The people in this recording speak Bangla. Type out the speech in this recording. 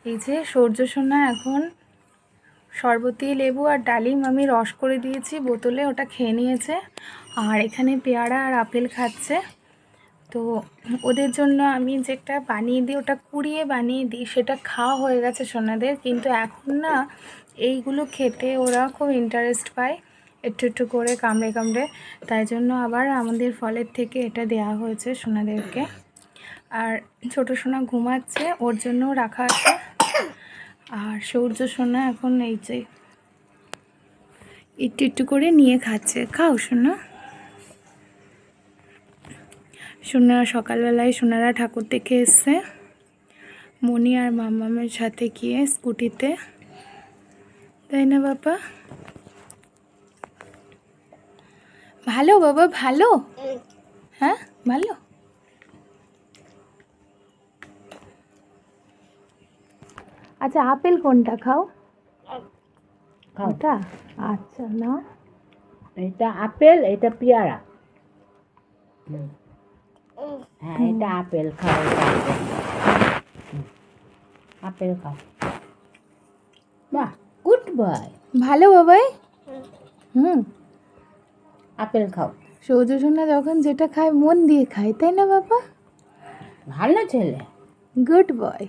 এই যে সূর্য সোনা এখন শরবতি লেবু আর ডালিম আমি রস করে দিয়েছি বোতলে, ওটা খেয়ে নিয়েছে। আর এখানে পেয়ারা আর আপেল খাচ্ছে। তো ওদের জন্য আমি যেটা বানিয়ে দিই, ওটা কুড়িয়ে বানিয়ে দিই, সেটা খাওয়া হয়ে গেছে সোনাদের। কিন্তু এখন না এইগুলো খেতে ওরা খুব ইন্টারেস্ট পায়, একটু একটু করে কামড়ে কামড়ে। তাই জন্য আবার আমাদের ফলের থেকে এটা দেওয়া হয়েছে সোনাদেরকে। আর ছোটো সোনা ঘুমাচ্ছে, ওর জন্যও রাখা আছে। আর সূর্য সোনা এখন এই যে একটু একটু করে নিয়ে খাচ্ছে। খাও সোনা। সোনারা সকালবেলায় সোনারা ঠাকুর দেখে এসছে মনি আর মামামের সাথে গিয়ে স্কুটিতে, তাই না বাবা? ভালো বাবা, ভালো। হ্যাঁ ভালো। আচ্ছা আপেল কোনটা খাও? ওটা আচ্ছা না, এটা আপেল, এটা পেয়ারা। হ্যাঁ এটা আপেল খাও, আপেল খাও। বাহ, গুড বয়। ভালো বাবাই। আপেল খাও। সূর্য সোনা যখন যেটা খায় মন দিয়ে খায়, তাই না বাবা? ভালো ছেলে। Good boy.